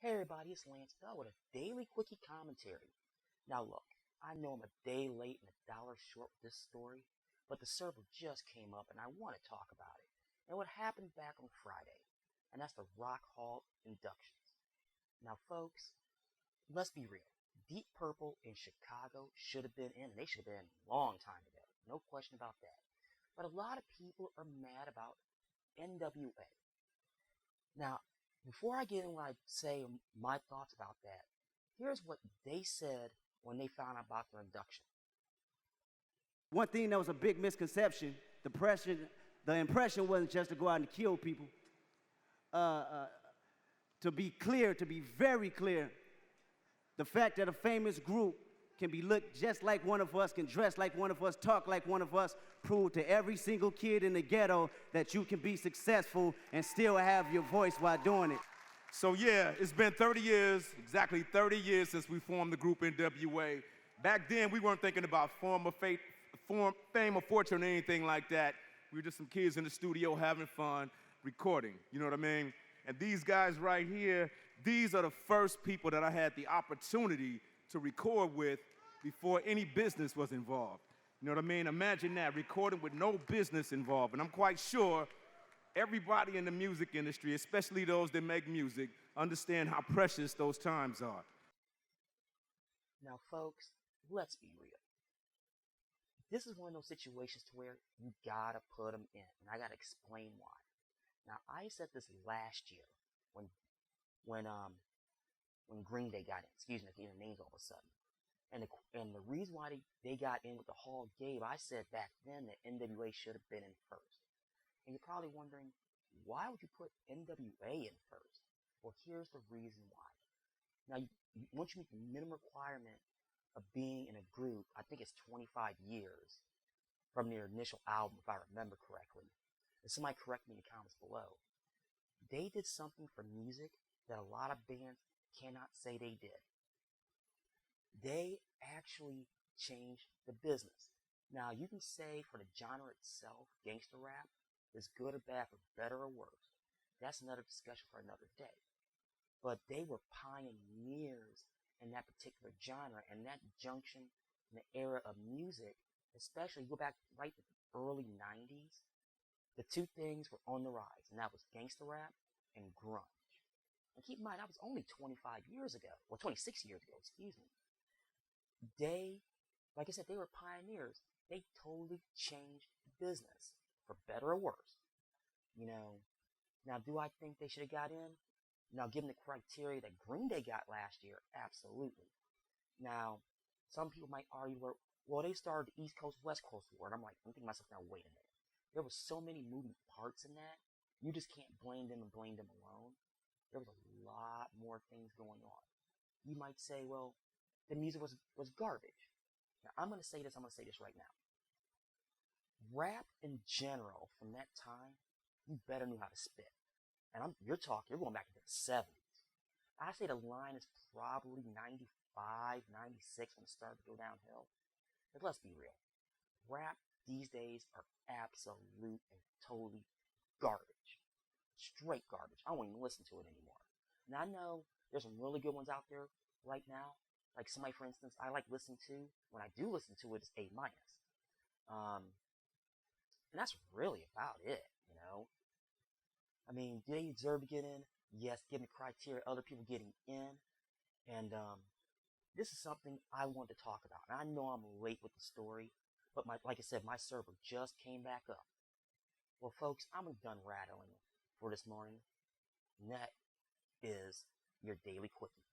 Hey everybody, it's Lance Bell with a daily quickie commentary. Now look, I know I'm a day late and $1 short with this story, but the server just came up and I want to talk about it and what happened back on Friday, and that's the Rock Hall inductions. Now folks, let's be real. Deep Purple in Chicago should have been in, and they should have been a long time ago. No question about that. But a lot of people are mad about N.W.A. Now, before I get into what I say my thoughts about that, here's what they said when they found out about their induction. One thing that was a big misconception, the impression wasn't just to go out and kill people. To be clear, to be very clear, the fact that a famous group can be looked just like one of us, can dress like one of us, talk like one of us, prove to every single kid in the ghetto that you can be successful and still have your voice while doing it. So yeah, it's been 30 years, exactly 30 years since we formed the group N.W.A. Back then, we weren't thinking about fame or fortune or anything like that. We were just some kids in the studio having fun, recording, you know what I mean? And these guys right here, these are the first people that I had the opportunity to record with before any business was involved. You know what I mean? Imagine that, recording with no business involved. And I'm quite sure everybody in the music industry, especially those that make music, understand how precious those times are. Now folks, let's be real. This is one of those situations to where you gotta put them in, and I gotta explain why. Now I said this last year when Green Day got in. Excuse me, I can't names all of a sudden. And the reason why they got in with the Hall Gabe, I said back then that N.W.A. should have been in first. And you're probably wondering, why would you put N.W.A. in first? Well, here's the reason why. Now, once you meet the minimum requirement of being in a group, I think it's 25 years from their initial album, if I remember correctly. And somebody correct me in the comments below. They did something for music that a lot of bands cannot say they did. They actually changed the business. Now, you can say for the genre itself, gangster rap is good or bad, for better or worse. That's another discussion for another day. But they were pioneers in that particular genre, and that junction in the era of music, especially go back right to the early 90s, the two things were on the rise, and that was gangster rap and grunge. And keep in mind, that was only 25 years ago, or 26 years ago, excuse me. They, like I said, they were pioneers. They totally changed the business, for better or worse. You know, now do I think they should have got in? Now, given the criteria that Green Day got last year, absolutely. Now, some people might argue, well, they started the East Coast, West Coast war. And I'm thinking to myself, now, wait a minute. There were so many moving parts in that, you just can't blame them and blame them alone. There was a lot more things going on. You might say, well, the music was garbage. Now, I'm going to say this right now. Rap in general, from that time, you better knew how to spit. And you're going back into the 70s. I say the line is probably 95, 96 when it started to go downhill. But let's be real. Rap these days are absolute and totally garbage. Straight garbage. I won't even listen to it anymore. Now I know there's some really good ones out there right now. Like somebody, for instance, I like listening to, when I do listen to it, is A-. And that's really about it, you know. I mean, do they deserve to get in? Yes, given the criteria, other people getting in. And this is something I want to talk about. And I know I'm late with the story, but like I said, my server just came back up. Well, folks, I'm done rattling for this morning. And that is your daily quickie.